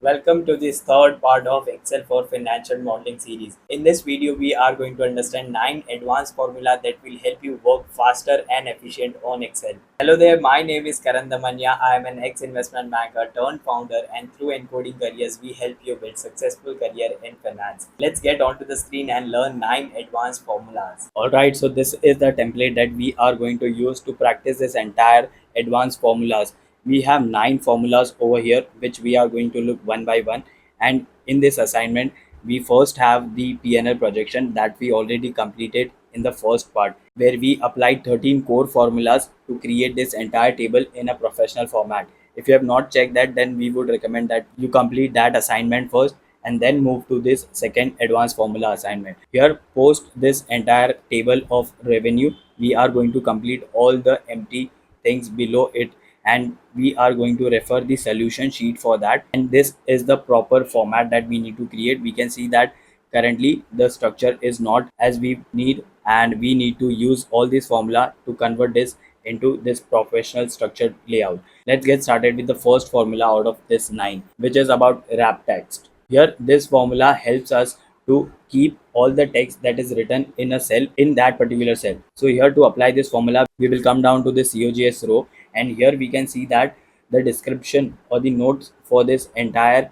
Welcome to this third part of Excel for Financial Modeling series. In this video, we are going to understand 9 advanced formula that will help you work faster and efficient on Excel. Hello there, my name is Karan Damania. I am an ex-investment banker turned founder, and through encoding careers, we help you build successful career in finance. Let's get onto the screen and learn 9 advanced formulas. Alright, so this is the template that we are going to use to practice this entire advanced formulas. We have 9 formulas over here which we are going to look one by one, and in this assignment we first have the P&L projection that we already completed in the first part, where we applied 13 core formulas to create this entire table in a professional format. If you have not checked that, then we would recommend that you complete that assignment first and then move to this second advanced formula assignment. Here, post this entire table of revenue, we are going to complete all the empty things below it, and we are going to refer the solution sheet for that. And this is the proper format that we need to create. We can see that currently the structure is not as we need, and we need to use all this formula to convert this into this professional structured layout. Let's get started with the first formula out of this 9, which is about wrap text. Here this formula helps us to keep all the text that is written in a cell in that particular cell. So here, to apply this formula, we will come down to the COGS row, and here we can see that the description or the notes for this entire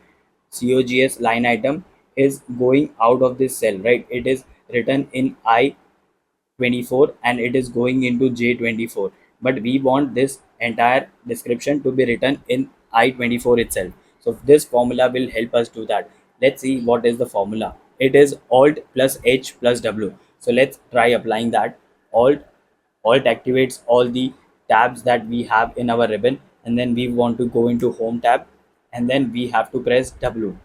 COGS line item is going out of this cell, right? It is written in I-24 and it is going into J-24, but we want this entire description to be written in I-24 itself. So this formula will help us do that. Let's see what is the formula. It is Alt plus H plus W. So let's try applying that. Alt activates all the tabs that we have in our ribbon, and then we want to go into home tab, and then we have to press W.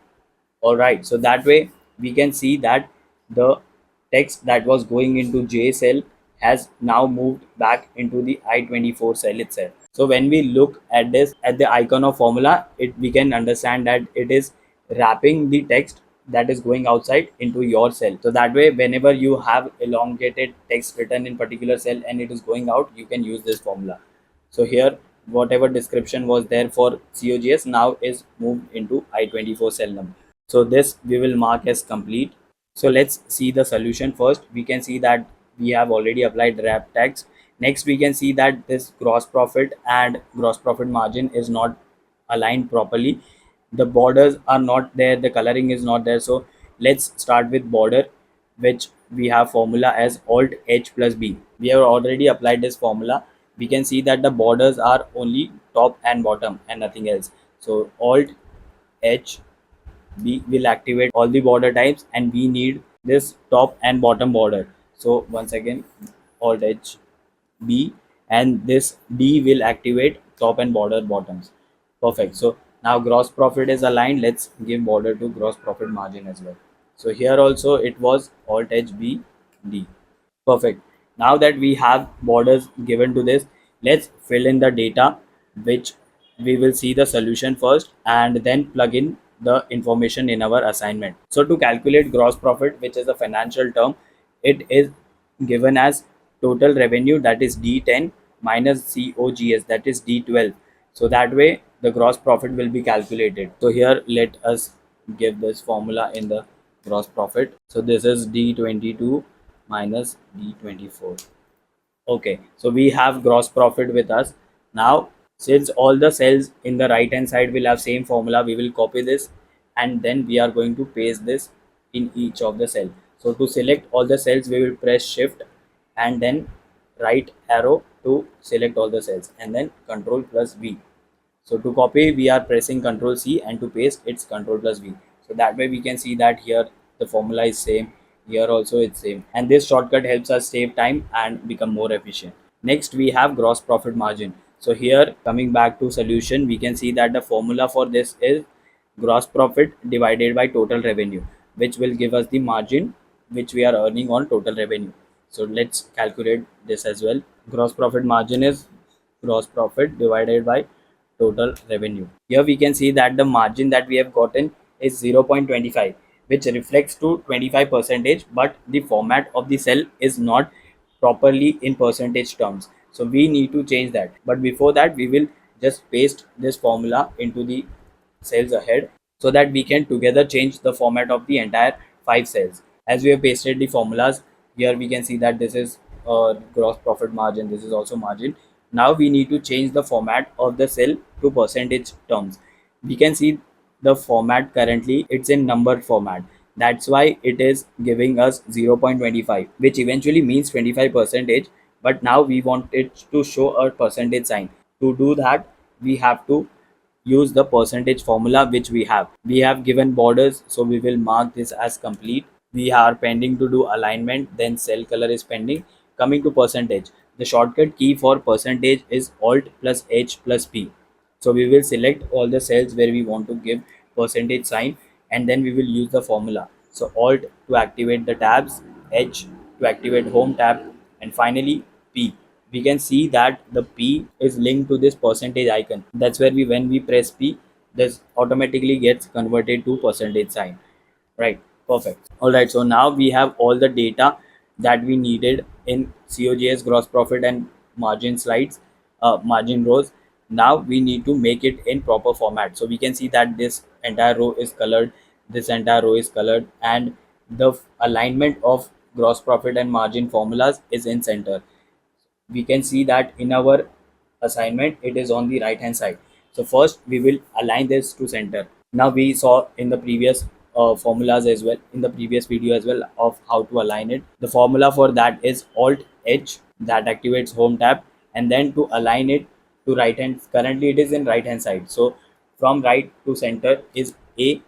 Alright, so that way we can see that the text that was going into J cell has now moved back into the I-24 cell itself. So when we look at this at the icon of formula, we can understand that it is wrapping the text that is going outside into your cell. So that way, whenever you have elongated text written in particular cell and it is going out, you can use this formula. So here, whatever description was there for COGS now is moved into I-24 cell number. So this we will mark as complete. So let's see the solution first. We can see that we have already applied wrap tax. Next, we can see that this gross profit and gross profit margin is not aligned properly. The borders are not there, the coloring is not there. So let's start with border, which we have formula as Alt H plus B. We have already applied this formula. We can see that the borders are only top and bottom and nothing else. So Alt H B will activate all the border types, and we need this top and bottom border. So once again, Alt H B, and this D will activate top and border bottoms. Perfect. So now gross profit is aligned. Let's give border to gross profit margin as well. So here also it was Alt H B D. Perfect. Now that we have borders given to this, let's fill in the data, which we will see the solution first and then plug in the information in our assignment. So to calculate gross profit, which is a financial term, it is given as total revenue, that is D10, minus COGS, that is D12. So that way the gross profit will be calculated. So here let us give this formula in the gross profit. So this is D22 minus D24. Okay, so we have gross profit with us. Now, since all the cells in the right hand side will have same formula, we will copy this and then we are going to paste this in each of the cell. So to select all the cells, we will press shift and then right arrow to select all the cells, and then control plus V. So to copy, we are pressing Control C, and to paste, it's Control plus V. So that way we can see that here the formula is same, here also it's same, and this shortcut helps us save time and become more efficient. Next, we have gross profit margin. So here, coming back to solution, we can see that the formula for this is gross profit divided by total revenue, which will give us the margin which we are earning on total revenue. So let's calculate this as well. Gross profit margin is gross profit divided by total revenue. Here we can see that the margin that we have gotten is 0.25, which reflects to 25%, but the format of the cell is not properly in percentage terms. So we need to change that. But before that, we will just paste this formula into the cells ahead. so that we can together change the format of the entire 5 cells. As we have pasted the formulas, here we can see that this is gross profit margin, this is also margin. Now we need to change the format of the cell to percentage terms. We can see the format currently it's in number format. That's why it is giving us 0.25, which eventually means 25 percentage, but now we want it to show a percentage sign. To do that, we have to use the percentage formula which we have given borders, so we will mark this as complete. We are pending to do alignment, then cell color is pending. Coming to percentage, the shortcut key for percentage is alt plus h plus p. So we will select all the cells where we want to give percentage sign, and then we will use the formula. So alt to activate the tabs, h to activate home tab, and finally p. We can see that the p is linked to this percentage icon. That's where when we press p, this automatically gets converted to percentage sign. Right, perfect. All right, so now we have all the data that we needed in COGS, gross profit and margin slides, margin rows. Now we need to make it in proper format. So we can see that this entire row is colored, this entire row is colored, and the alignment of gross profit and margin formulas is in center. We can see that in our assignment it is on the right hand side. So first we will align this to center. Now we saw in the previous formulas as well, in the previous video as well, of how to align it. The formula for that is alt h, that activates home tab, and then to align it to right hand, currently it is in right hand side, so from right to center is a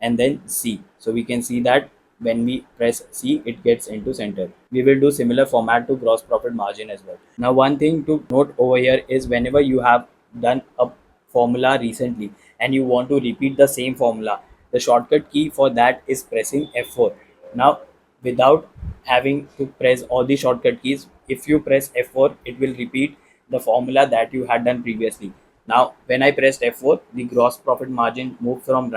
and then C. So we can see that when we press C, it gets into center. We will do similar format to gross profit margin as well. Now, one thing to note over here is whenever you have done a formula recently and you want to repeat the same formula, the shortcut key for that is pressing F4. Now, without having to press all the shortcut keys, if you press F4, it will repeat the formula that you had done previously. Now, when I pressed F4, the gross profit margin moved from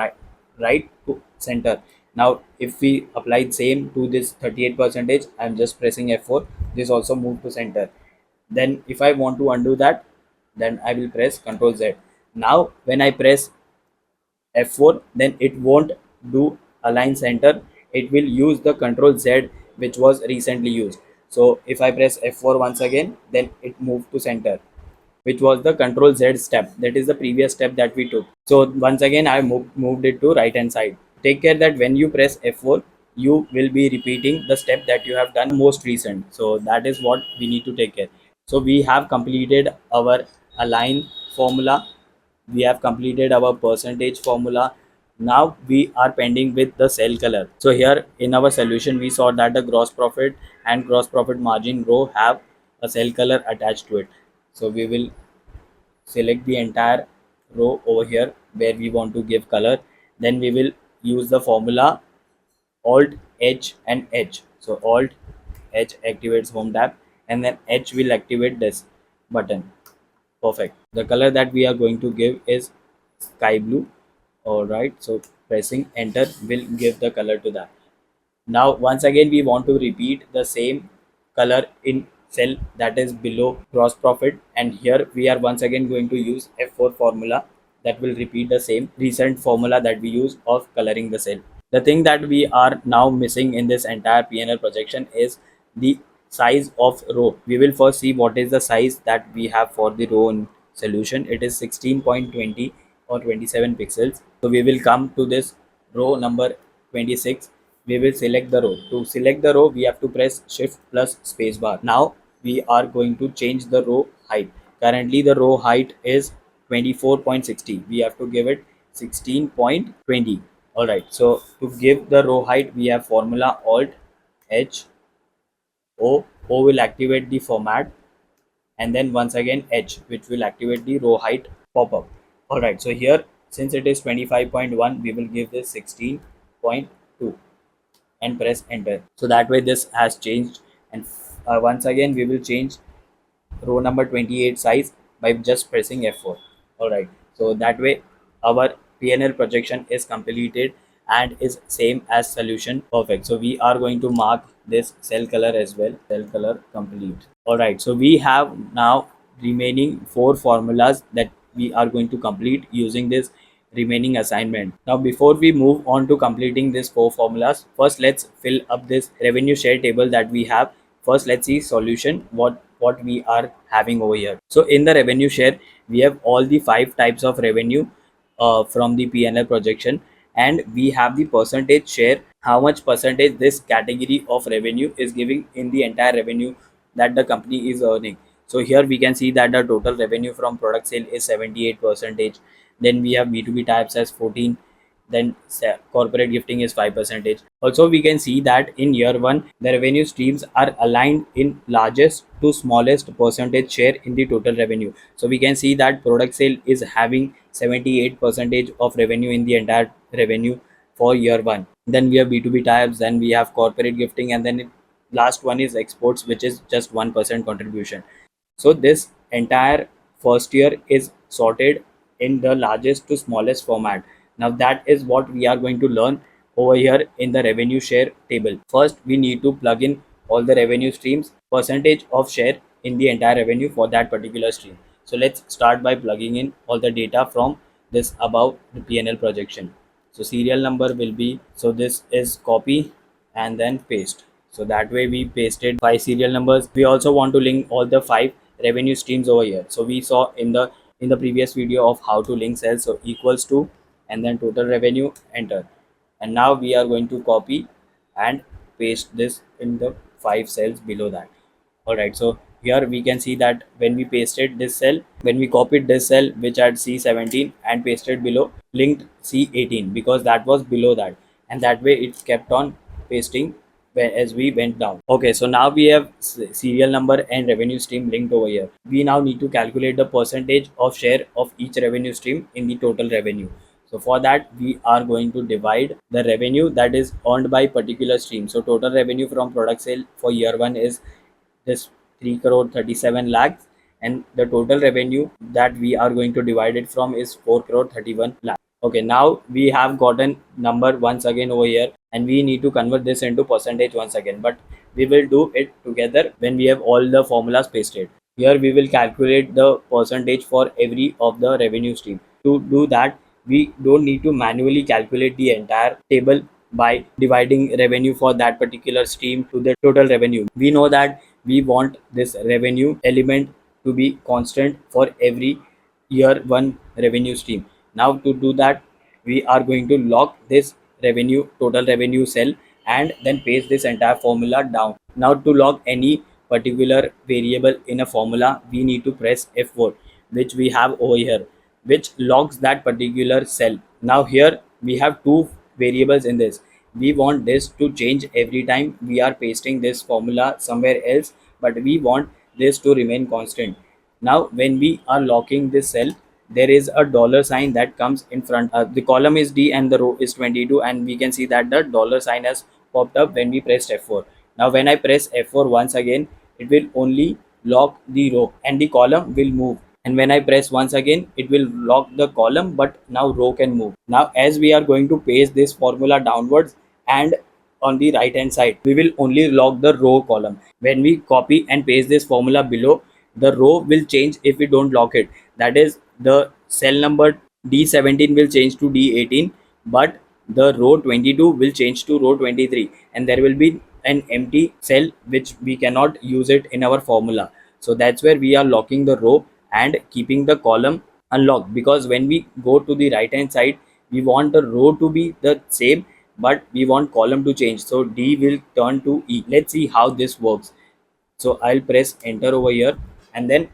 right to center. Now if we apply same to this 38 percentage, I'm just pressing F4, this also moved to center. Then if I want to undo that, then I will press Ctrl Z. Now when I press F4, then it won't do align center, it will use the Ctrl Z which was recently used. So if I press F4 once again, then it moved to center, which was the Control Z step. That is the previous step that we took. So once again, I moved it to right hand side. Take care that when you press F4, you will be repeating the step that you have done most recent. So that is what we need to take care. So we have completed our align formula. We have completed our percentage formula. Now we are pending with the cell color. So here in our solution, we saw that the gross profit and gross profit margin row have a cell color attached to it. So we will select the entire row over here where we want to give color. Then we will use the formula alt h and h. So alt h activates home tab, and then h will activate this button. Perfect. The color that we are going to give is sky blue. All right, so pressing enter will give the color to that. Now once again we want to repeat the same color in cell that is below gross profit, and here we are once again going to use F4 formula that will repeat the same recent formula that we use of coloring the cell. The thing that we are now missing in this entire PNL projection is the size of row. We will first see what is the size that we have for the row in solution. It is 16.20 or 27 pixels. So we will come to this row number 26. We will select the row. To select the row, we have to press shift plus spacebar. Now we are going to change the row height. Currently the row height is 24.60. We have to give it 16.20. All right, so to give the row height, we have formula alt h o will activate the format, and then once again h, which will activate the row height pop-up. All right, so here since it is 25.1, we will give this 16.2 and press enter. So that way this has changed, and once again we will change row number 28 size by just pressing F4. All right, so that way our PNL projection is completed and is same as solution. Perfect. So we are going to mark this cell color as well. Cell color complete. All right, so we have now remaining 4 formulas that we are going to complete using this remaining assignment. Now before we move on to completing these four formulas, first let's fill up this revenue share table that we have. First let's see solution, what we are having over here. So in the revenue share we have all the five types of revenue from the P&L projection, and we have the percentage share, how much percentage this category of revenue is giving in the entire revenue that the company is earning. So here we can see that the total revenue from product sale is 78 percentage. Then we have B2B types as 14. Then corporate gifting is 5 percentage. Also we can see that in year one the revenue streams are aligned in largest to smallest percentage share in the total revenue. So we can see that product sale is having 78 percentage of revenue in the entire revenue for year one. Then we have B2B types, then we have corporate gifting, and then last one is exports, which is just 1% contribution. So this entire first year is sorted in the largest to smallest format. Now that is what we are going to learn over here in the revenue share table. First, we need to plug in all the revenue streams, percentage of share in the entire revenue for that particular stream. So let's start by plugging in all the data from this above the P&L projection. So serial number will be, so this is copy and then paste. So that way we pasted five serial numbers. We also want to link all the five revenue streams over here. So we saw in the previous video of how to link cells. So equals to and then total revenue, enter. And now we are going to copy and paste this in the five cells below that. All right, so here we can see that when we pasted this cell, when we copied this cell which had C17 and pasted below, linked C18 because that was below that, and that way it kept on pasting as we went down. Okay, so now we have serial number and revenue stream linked over here. We now need to calculate the percentage of share of each revenue stream in the total revenue. So for that we are going to divide the revenue that is earned by particular stream. So total revenue from product sale for year one is this 3 crore 37 lakhs, and the total revenue that we are going to divide it from is 4 crore 31 lakhs. Okay, now we have gotten number once again over here, and we need to convert this into percentage once again, but we will do it together when we have all the formulas pasted. Here we will calculate the percentage for every of the revenue stream. To do that, we don't need to manually calculate the entire table by dividing revenue for that particular stream to the total revenue. We know that we want this revenue element to be constant for every year one revenue stream. Now to do that, we are going to lock this revenue total revenue cell and then paste this entire formula down. Now to log any particular variable in a formula, we need to press F4, which we have over here, which logs that particular cell. Now here we have two variables in this. We want this to change every time we are pasting this formula somewhere else, but we want this to remain constant. Now when we are locking this cell, there is a dollar sign that comes in front. The column is D and the row is 22, and we can see that the dollar sign has popped up when we pressed F4. Now when I press F4 once again, it will only lock the row and the column will move. And when I press once again, it will lock the column, but now row can move. Now as we are going to paste this formula downwards, and on the right hand side we will only lock the row column. When we copy and paste this formula below, the row will change if we don't lock it. That is, the cell number D17 will change to D18, but the row 22 will change to row 23, and there will be an empty cell which we cannot use it in our formula. So that's where we are locking the row and keeping the column unlocked, because when we go to the right hand side, we want the row to be the same, but we want column to change. So D will turn to E. Let's see how this works. So I'll press enter over here, and then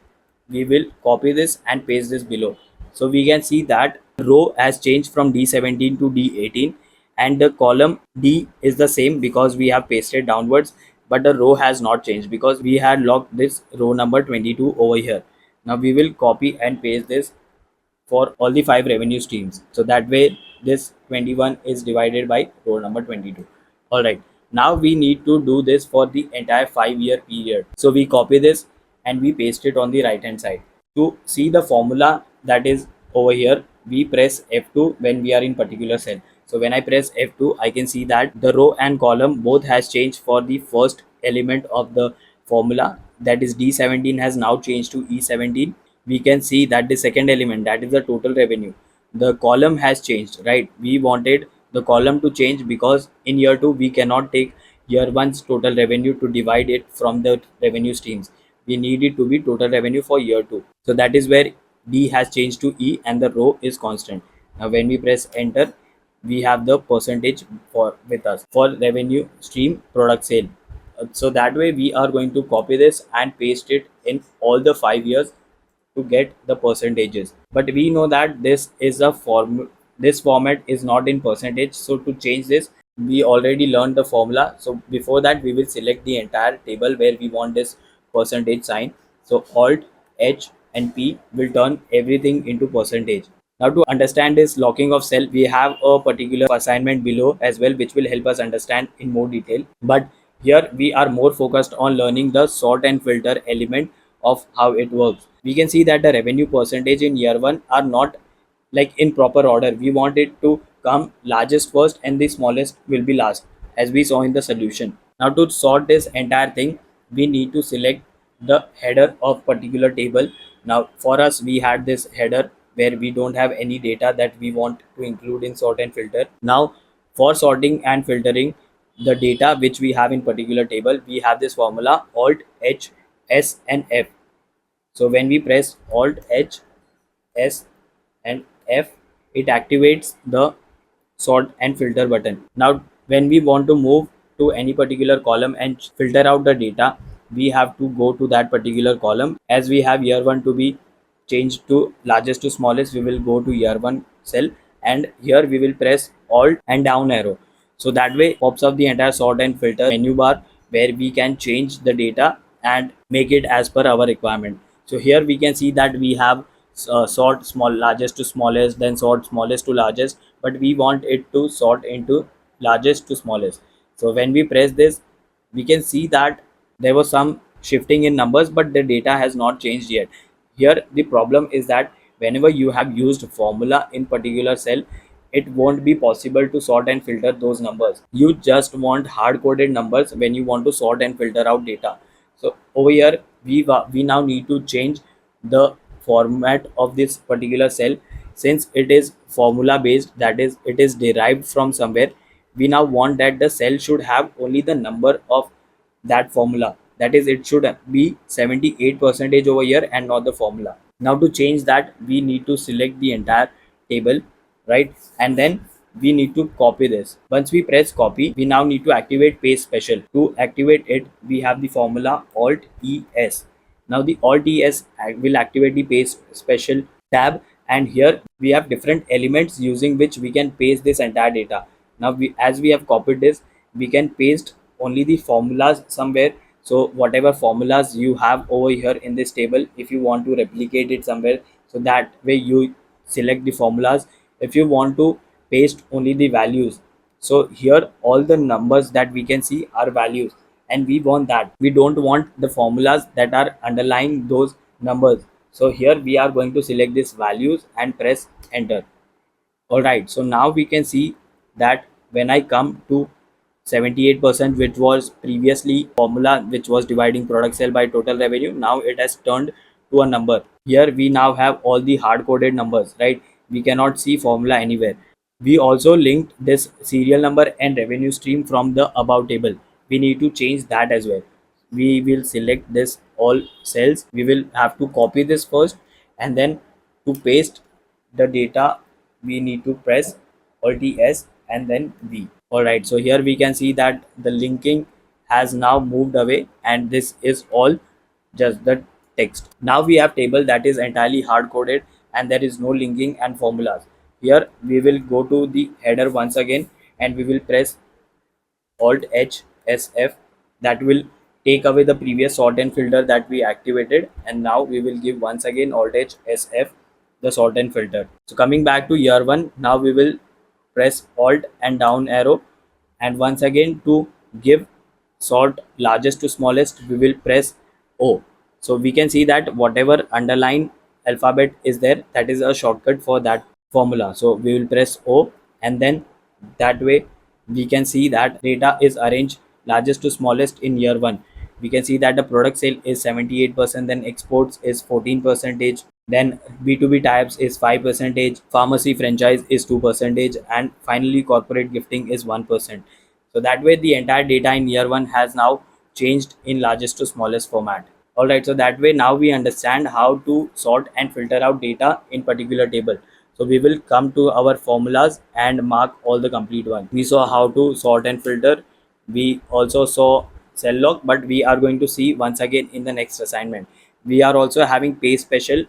we will copy this and paste this below. So we can see that row has changed from D17 to D18, and the column D is the same because we have pasted downwards, but the row has not changed because we had locked this row number 22 over here. Now we will copy and paste this for all the five revenue streams. So that way this 21 is divided by row number 22. All right. Now we need to do this for the entire 5-year period. So we copy this and we paste it on the right hand side. To see the formula that is over here, we press F2 when we are in particular cell. So when I press F2, I can see that the row and column both has changed for the first element of the formula, that is D17 has now changed to E17. We can see that the second element, that is the total revenue, the column has changed, right? We wanted the column to change because in year 2 we cannot take year one's total revenue to divide it from the revenue streams. We need it to be total revenue for year 2. So that is where D has changed to E and the row is constant. Now when we press enter, we have the percentage for with us for revenue stream product sale. So that way we are going to copy this and paste it in all the 5 years to get the percentages. But we know that this is a form, this format is not in percentage. So to change this, we already learned the formula. So before that we will select the entire table where we want this percentage sign. So alt H and P will turn everything into percentage. Now to understand this locking of cell, we have a particular assignment below as well, which will help us understand in more detail. But here we are more focused on learning the sort and filter element of how it works. We can see that the revenue percentage in year 1 are not like in proper order. We want it to come largest first and the smallest will be last, as we saw in the solution. Now to sort this entire thing, we need to select the header of particular table. Now for us, we had this header where we don't have any data that we want to include in sort and filter. Now for sorting and filtering the data which we have in particular table, we have this formula alt H S and F. So when we press alt H S and F, it activates the sort and filter button. Now when we want to move to any particular column and filter out the data, we have to go to that particular column. As we have year 1 to be changed to largest to smallest, we will go to year 1 cell, and here we will press alt and down arrow. So that way pops up the entire sort and filter menu bar where we can change the data and make it as per our requirement. So here we can see that we have sort small largest to smallest, then sort smallest to largest, but we want it to sort into largest to smallest. So when we press this, we can see that there was some shifting in numbers, but the data has not changed yet. Here the problem is that whenever you have used formula in particular cell, it won't be possible to sort and filter those numbers. You just want hard coded numbers when you want to sort and filter out data. So over here we now need to change the format of this particular cell. Since it is formula based, that is it is derived from somewhere, we now want that the cell should have only the number of that formula. That is, it should be 78 percentage over here and not the formula. Now to change that, we need to select the entire table, right? And then we need to copy this. Once we press copy, we now need to activate paste special. To activate it, we have the formula alt ES. Now the alt ES will activate the paste special tab, and here we have different elements using which we can paste this entire data. Now as we have copied this, we can paste only the formulas somewhere. So whatever formulas you have over here in this table, if you want to replicate it somewhere, so that way you select the formulas. If you want to paste only the values, so here all the numbers that we can see are values, and we want that. We don't want the formulas that are underlying those numbers. So here we are going to select these values and press enter. Alright, so now we can see that when I come to 78%, which was previously formula which was dividing product sale by total revenue, now it has turned to a number. Here we now have all the hard coded numbers, right? We cannot see formula anywhere. We also linked this serial number and revenue stream from the above table. We need to change that as well. We will select this all cells. We will have to copy this first, and then to paste the data we need to press alt S and then V. Alright, so here we can see that the linking has now moved away, and this is all just the text. Now we have table that is entirely hard coded and there is no linking and formulas. Here we will go to the header once again, and we will press alt H S F. That will take away the previous sort and filter that we activated, and now we will give once again alt H S F, the sort and filter. So coming back to year 1, now we will press alt and down arrow, and once again to give sort largest to smallest, we will press O. So we can see that whatever underline alphabet is there, that is a shortcut for that formula. So we will press O, and then that way we can see that data is arranged largest to smallest in year 1. We can see that the product sale is 78%, then exports is 14%, Then B2B types is 5%, pharmacy franchise is 2%, and finally corporate gifting is 1%. So that way the entire data in year one has now changed in largest to smallest format. All right, so that way now we understand how to sort and filter out data in particular table. So we will come to our formulas and mark all the complete one. We saw how to sort and filter. We also saw cell lock, but we are going to see once again in the next assignment. We are also having pay special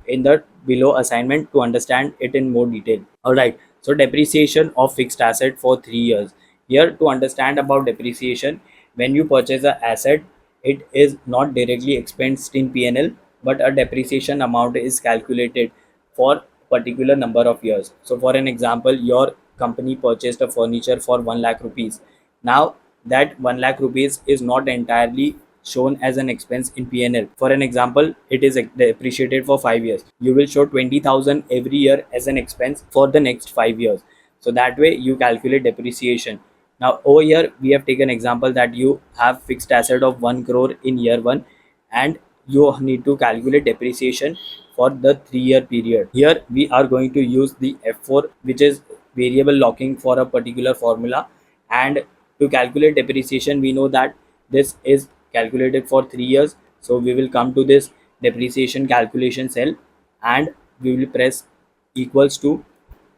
in the below assignment to understand it in more detail. All right, so depreciation of fixed asset for 3 years. Here to understand about depreciation, when you purchase an asset, it is not directly expensed in P&L, but a depreciation amount is calculated for particular number of years. So for an example, your company purchased a furniture for 1 lakh rupees. Now that 1 lakh rupees is not entirely shown as an expense in P&L. For an example, it is depreciated for 5 years. You will show 20,000 every year as an expense for the next 5 years. So that way you calculate depreciation. Now over here we have taken example that you have fixed asset of 1 crore in year 1, and you need to calculate depreciation for the 3-year period. Here we are going to use the F4, which is variable locking for a particular formula. And to calculate depreciation, we know that this is calculated for 3 years. So we will come to this depreciation calculation cell, and we will press equals to,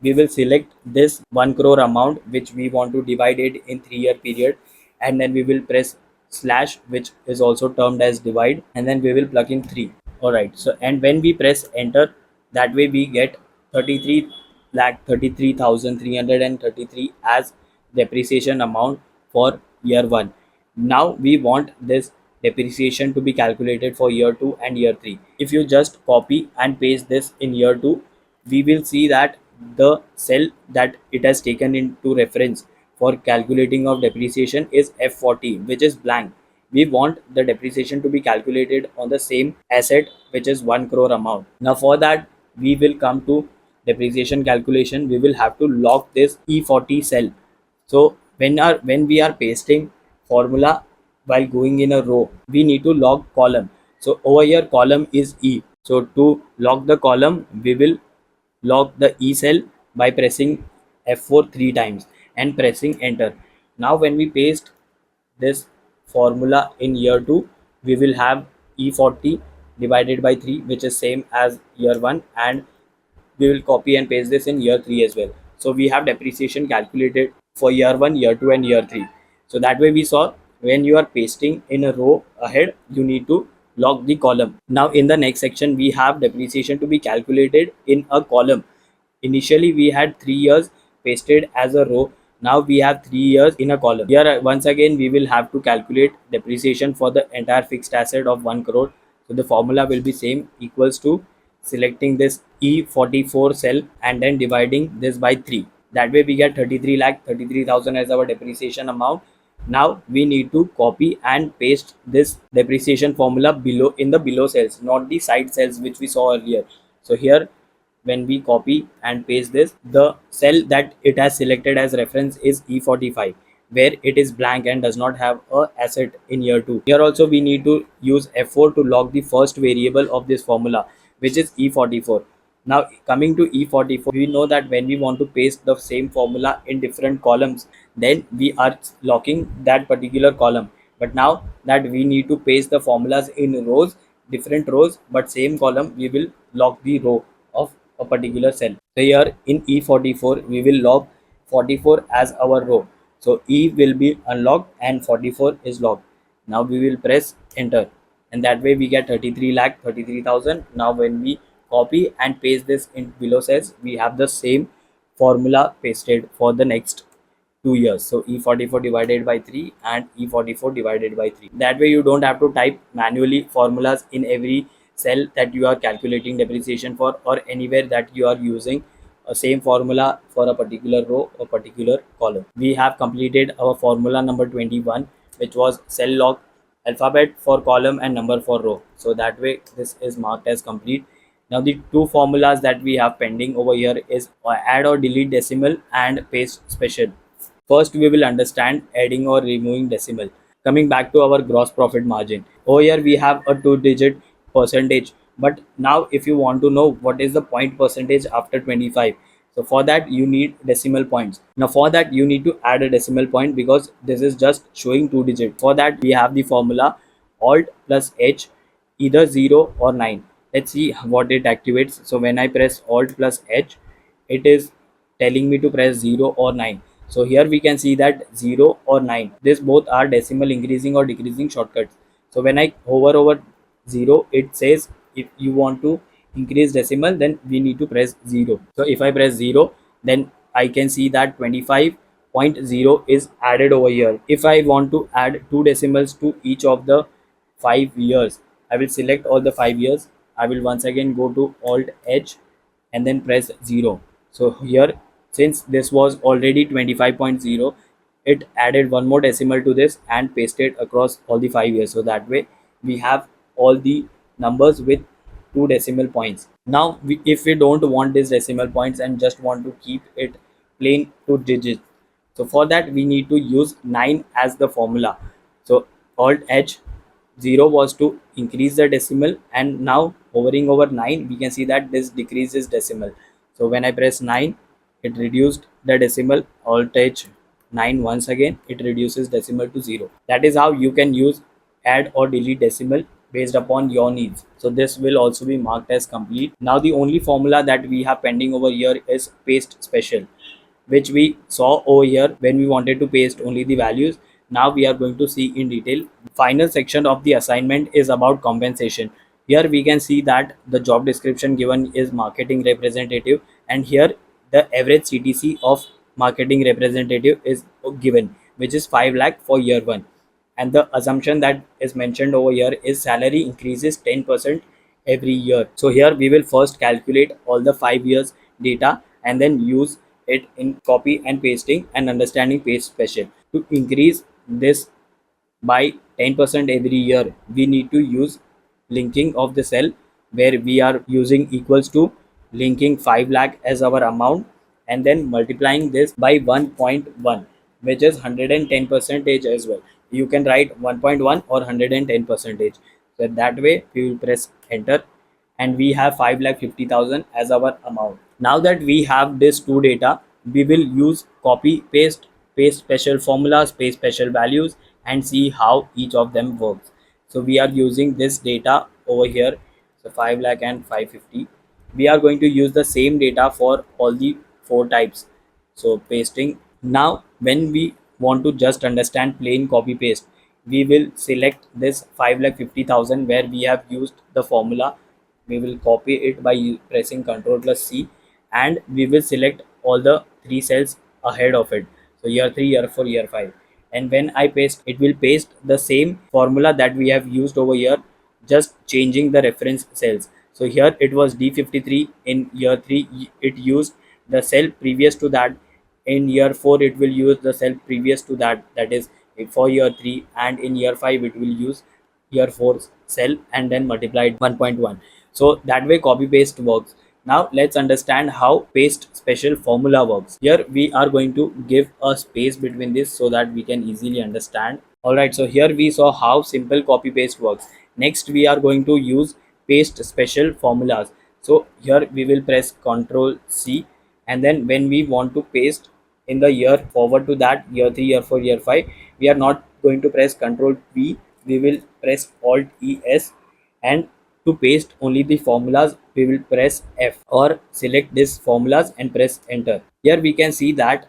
we will select this 1 crore amount which we want to divide it in 3-year period, and then we will press slash, which is also termed as divide, and then we will plug in 3. All right, so and when we press enter, that way we get 33 lakh 33,333 as depreciation amount for year 1. Now we want this depreciation to be calculated for year 2 and year 3. If you just copy and paste this in year 2, we will see that the cell that it has taken into reference for calculating of depreciation is F40, which is blank. We want the depreciation to be calculated on the same asset, which is 1 crore amount. Now for that, we will come to depreciation calculation. We will have to lock this E40 cell. So when we are pasting formula while going in a row, we need to lock column. So over here column is E. So to lock the column, we will lock the E cell by pressing F4 3 times and pressing enter. Now when we paste this formula in year 2, we will have E40 divided by 3, which is same as year 1, and we will copy and paste this in year 3 as well. So we have depreciation calculated for year 1, year 2 and year 3. So that way we saw when you are pasting in a row ahead, you need to lock the column. Now in the next section, we have depreciation to be calculated in a column. Initially we had 3 years pasted as a row. Now we have 3 years in a column. Here once again we will have to calculate depreciation for the entire fixed asset of 1 crore. So the formula will be same, equals to selecting this E44 cell and then dividing this by 3. That way we get 33 lakh 33,000 as our depreciation amount. Now we need to copy and paste this depreciation formula below in the below cells, not the side cells which we saw earlier. So here when we copy and paste this, the cell that it has selected as reference is E45, where it is blank and does not have a asset in year 2. Here also we need to use F4 to lock the first variable of this formula, which is E44. Now coming to E44, we know that when we want to paste the same formula in different columns, then we are locking that particular column. But now that we need to paste the formulas in rows, different rows, but same column, we will lock the row of a particular cell. So here in E44, we will lock 44 as our row. So E will be unlocked and 44 is locked. Now we will press enter, and that way we get 33 lakh 33,000. Now when we copy and paste this in below cells, we have the same formula pasted for the next 2 years. So E44 divided by 3 and E44 divided by 3. That way you don't have to type manually formulas in every cell that you are calculating depreciation for, or anywhere that you are using a same formula for a particular row or particular column. We have completed our formula number 21, which was cell lock, alphabet for column and number for row. So that way this is marked as complete. Now the two formulas that we have pending over here is add or delete decimal and paste special. First, we will understand adding or removing decimal. Coming back to our gross profit margin. Over here, we have a 2-digit percentage But now if you want to know what is the point percentage after 25, so for that you need decimal points. Now for that you need to add a decimal point because this is just showing 2 digits. For that we have the formula alt plus h, either 0 or 9. Let's see what it activates. So when I press alt plus h, it is telling me to press 0 or 9. So here we can see that 0 or 9, this both are decimal increasing or decreasing shortcuts. So when I hover over 0, it says if you want to increase decimal, then we need to press 0. So if I press 0, then I can see that 25.0 is added over here. If I want to add two decimals to each of the 5 years, I will select all the 5 years. I will once again go to alt h and then press 0. So here, since this was already 25.0, it added one more decimal to this and pasted across all the 5 years. So that way we have all the numbers with two decimal points. Now if we don't want these decimal points and just want to keep it plain two digits, so for that we need to use 9 as the formula. So alt h, 0 was to increase the decimal, and now hovering over 9 we can see that this decreases decimal. So when I press 9, it reduced the decimal. Alt h 9, once again it reduces decimal to 0. That is how you can use add or delete decimal based upon your needs. So this will also be marked as complete. Now the only formula that we have pending over here is paste special, which we saw over here when we wanted to paste only the values. Now we are going to see in detail. Final section of the assignment is about compensation. Here we can see that the job description given is marketing representative, and here the average CTC of marketing representative is given, which is 5 lakh for year 1. And the assumption that is mentioned over here is salary increases 10% every year. So here we will first calculate all the 5 years data and then use it in copy and pasting and understanding paste special. To increase this by 10% every year, we need to use linking of the cell, where we are using equals to linking 5 lakh as our amount and then multiplying this by 1.1, which is 110 percentage as well. You can write 1.1 or 110 percentage. So that way we will press enter and we have 5,50,000 as our amount. Now that we have this two data, we will use copy paste, paste special formulas, paste special values, and see how each of them works. So we are using this data over here. So 5 lakh and 550. We are going to use the same data for all the four types. So pasting. Now when we want to just understand plain copy paste, we will select this 5,50,000 where we have used the formula. We will copy it by pressing Ctrl plus C, and we will select all the three cells ahead of it. So year 3, year 4, year 5. And when I paste, it will paste the same formula that we have used over here, just changing the reference cells. So here it was D53. In year 3 it used the cell previous to that. In year 4 it will use the cell previous to that, that is for year 3. And in year 5 it will use year 4 cell and then multiplied 1.1. So that way copy paste works. Now let's understand how paste special formula works. Here we are going to give a space between this so that we can easily understand. Alright, so here we saw how simple copy paste works. Next we are going to use paste special formulas. So here we will press Ctrl C, and then when we want to paste in the year forward to that, year 3, year 4, year 5, we are not going to press Ctrl V, we will press Alt ES, and to paste only the formulas we will press F or select these formulas and press enter. Here we can see that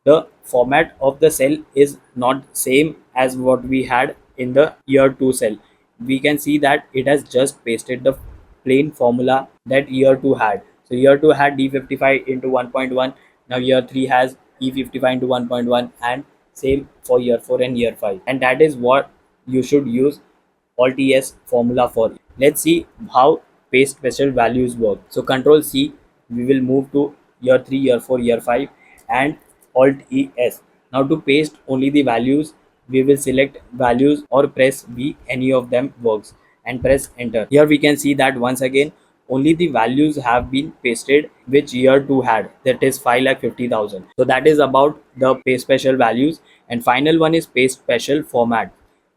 the format of the cell is not same as what we had in the year 2 cell. We can see that it has just pasted the plain formula that year 2 had. So year 2 had D55 into 1.1. Now year 3 has E55 into 1.1, and same for year 4 and year 5. And that is what you should use Alt ES formula for. Let's see how paste special values work. So Control C, we will move to year 3, year 4, year 5, and Alt ES. Now to paste only the values, we will select values or press V, any of them works, and press enter. Here we can see that once again only the values have been pasted which year 2 had, that is 5,50,000. So that is about the paste special values. And final one is paste special format.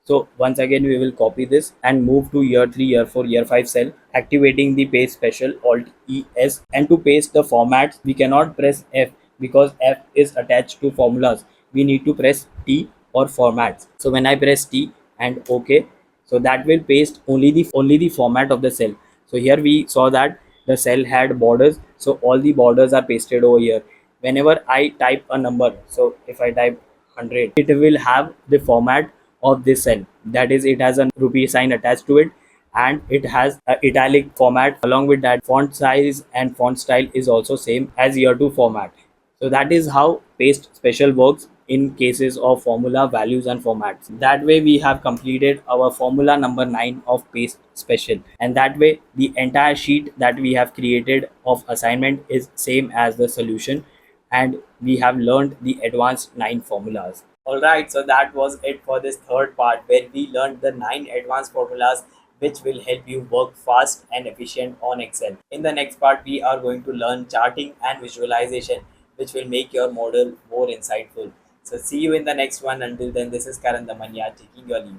So once again we will copy this and move to year 3, year 4, year 5 cell, activating the paste special Alt ES. And to paste the formats we cannot press F because F is attached to formulas. We need to press T or formats. So when I press T and OK, so that will paste only the format of the cell. So here we saw that the cell had borders, so all the borders are pasted over here. Whenever I type a number, so if I type 100, it will have the format of this cell, that is it has a rupee sign attached to it, and it has a italic format. Along with that, font size and font style is also same as year 2 format. So that is how paste special works in cases of formula values and formats. That way we have completed our formula number 9 of paste special, and that way the entire sheet that we have created of assignment is same as the solution, and we have learned the advanced 9 formulas. Alright, so that was it for this third part where we learned the 9 advanced formulas which will help you work fast and efficient on Excel. In the next part, we are going to learn charting and visualization, which will make your model more insightful. So see you in the next one. Until then, this is Karan Damania taking your leave.